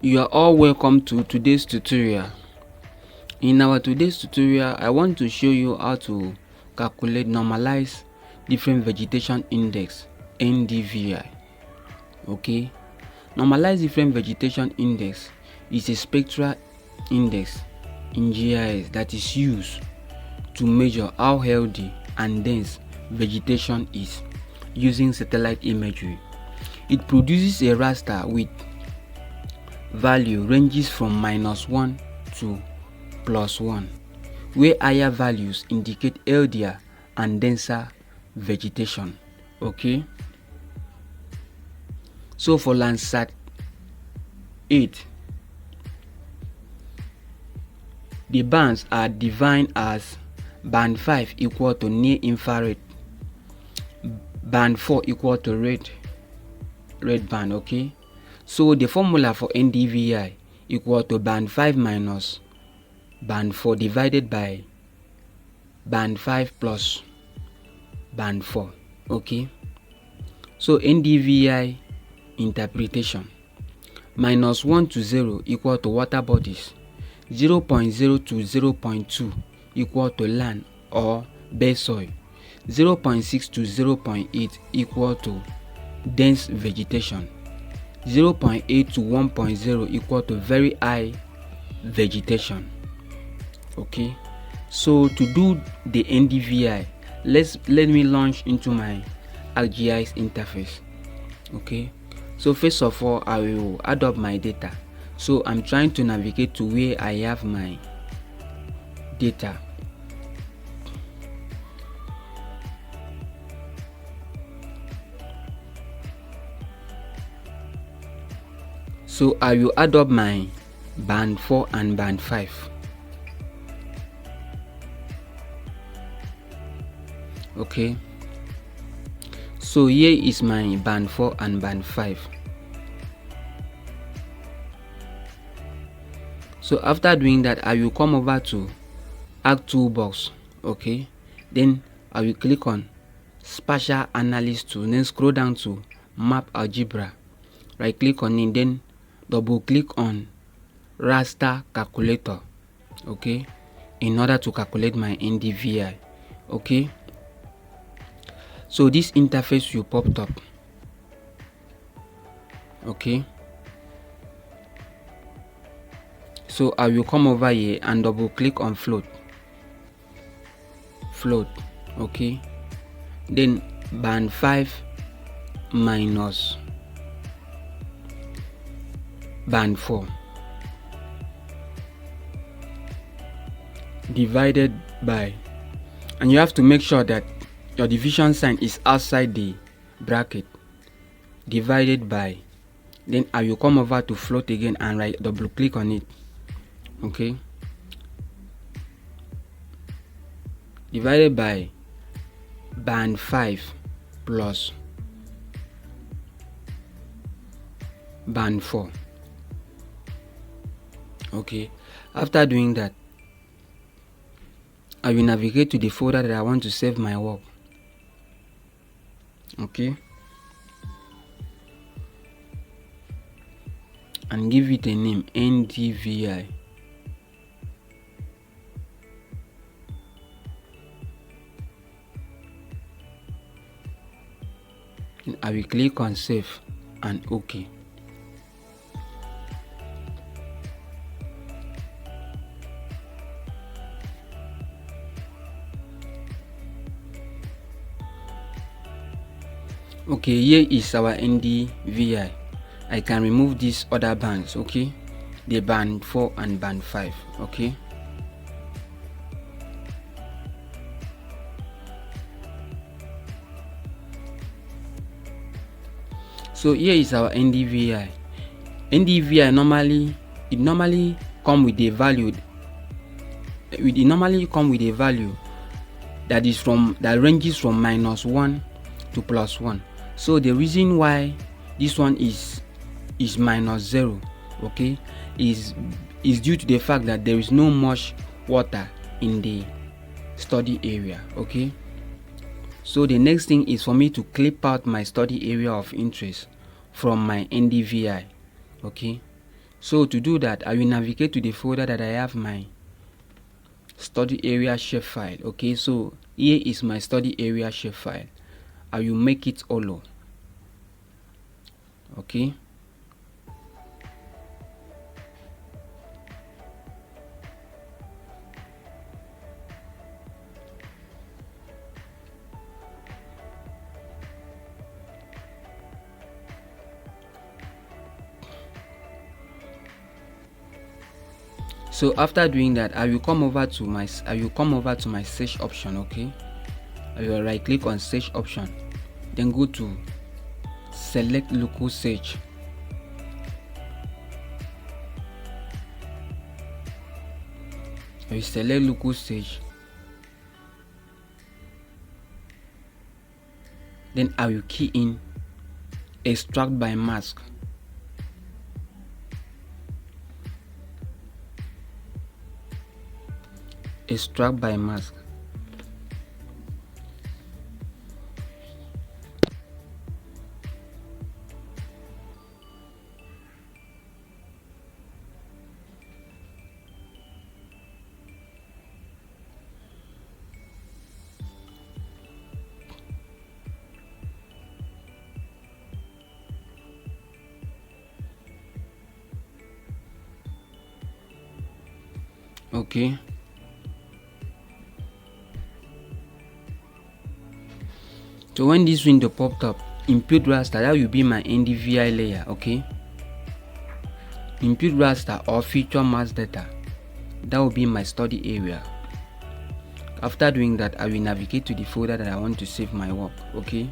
You are all welcome to today's tutorial. In our today's tutorial, I want to show you how to calculate normalized different vegetation index, NDVI. Okay, normalized different vegetation index is a spectral index in GIS that is used to measure how healthy and dense vegetation is using satellite imagery. It produces a raster with value ranges from -1 to +1, where higher values indicate healthier and denser vegetation. Okay, so for Landsat 8, the bands are defined as band 5 equal to near infrared, band 4 equal to red band. Okay, so the formula for NDVI equal to band 5 minus band 4 divided by band 5 plus band 4. Okay, so NDVI interpretation: -1 to 0 equal to water bodies, 0.0 to 0.2 equal to land or bare soil, 0.6 to 0.8 equal to dense vegetation, 0.8 to 1.0 equal to very high vegetation. Okay, so to do the NDVI, let me launch into my ArcGIS interface. Okay, so first of all, I will add up my data. So I'm trying to navigate to where I have my data. So I will add up my band 4 and band 5. Okay, so here is my band 4 and band 5. So after doing that, I will come over to Arc Toolbox. Okay, then I will click on Spatial Analysis tool, then scroll down to Map Algebra, right click on it, then double click on Raster Calculator. Okay, in order to calculate my NDVI. Okay, so this interface will pop up. Okay, so I will come over here and double click on float. Okay, then band 5 minus band 4 divided by, and you have to make sure that your division sign is outside the bracket, divided by, then I will come over to float again and double click on it. Okay, divided by band 5 plus band 4. Okay, after doing that, I will navigate to the folder that I want to save my work. Okay, and give it a name, NDVI. And I will click on save and OK. Okay, here is our NDVI. I can remove these other bands. Okay, the band 4 and band 5. Okay, so here is our NDVI. NDVI normally come with a value. It normally come with a value that ranges from -1 to +1. So the reason why this one is -0, okay, is due to the fact that there is no much water in the study area. Okay, so the next thing is for me to clip out my study area of interest from my NDVI. Okay, So to do that, I will navigate to the folder that I have my study area shapefile. Okay, so here is my study area shapefile. I will make it hollow. Okay, so after doing that, I will come over to my search option. Okay, I will right click on search option, then go to select local search. I will select local search, then I will key in extract by mask. Extract by mask. Okay, so when this window popped up, impute raster, that will be my NDVI layer. Okay, impute raster or feature mask data, that will be my study area. After doing that, I will navigate to the folder that I want to save my work. Okay,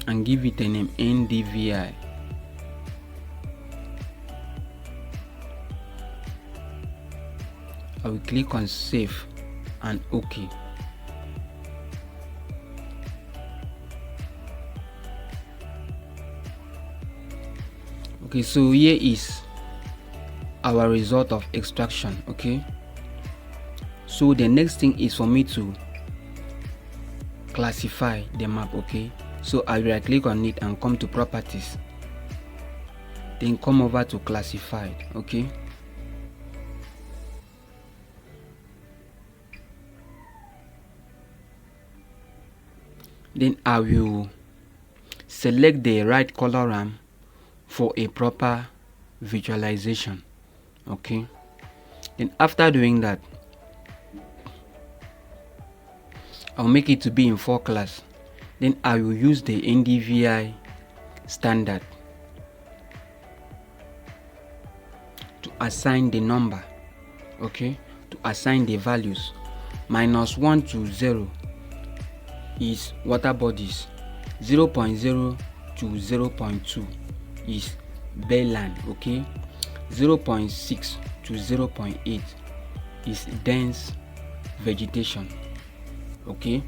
and give it a name, NDVI. I will click on save and OK. Okay, so here is our result of extraction. Okay, so the next thing is for me to classify the map. Okay, so I will right click on it and come to properties, then come over to classified. Okay, then I will select the right color ramp for a proper visualization. Okay, then after doing that, I'll make it to be in 4 class. Then I will use the NDVI standard to assign the number. Okay, to assign the values. -1 to 0 is water bodies, 0.0 to 0.2 is bayland. Okay, 0.6 to 0.8 is dense vegetation. Okay,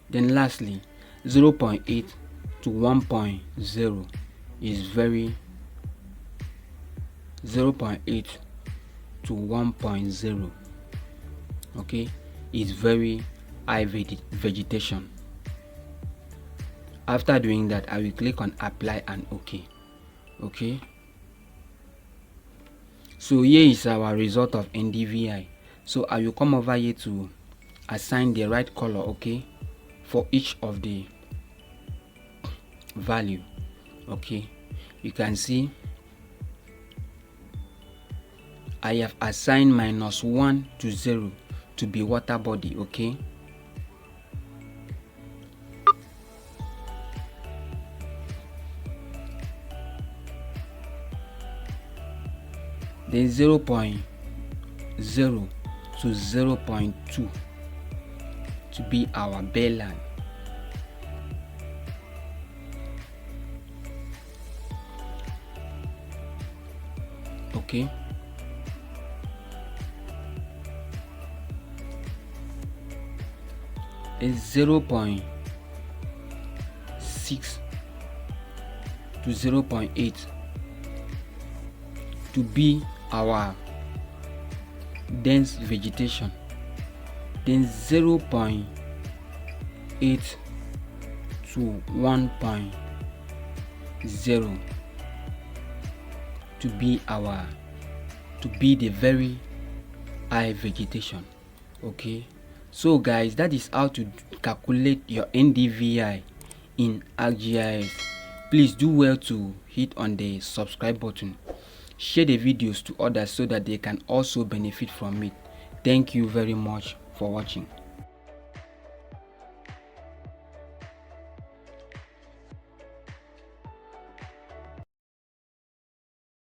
then lastly 0.8 to 1.0 is 0.8 to 1.0, okay, is very high vegetation. After doing that, I will click on apply and OK. Okay, so here is our result of NDVI. So I will come over here to assign the right color, okay, for each of the value. Okay, you can see I have assigned -1 to 0 to be water body. Okay, then 0.0 to 0.2 to be our bayland. Okay, is 0.6 to 0.8 to be our dense vegetation. Then 0.8 So 1.0 to be the very high vegetation. Okay, so guys, that is how to calculate your NDVI in ArcGIS. Please do well to hit on the subscribe button, share the videos to others so that they can also benefit from it. Thank you very much for watching.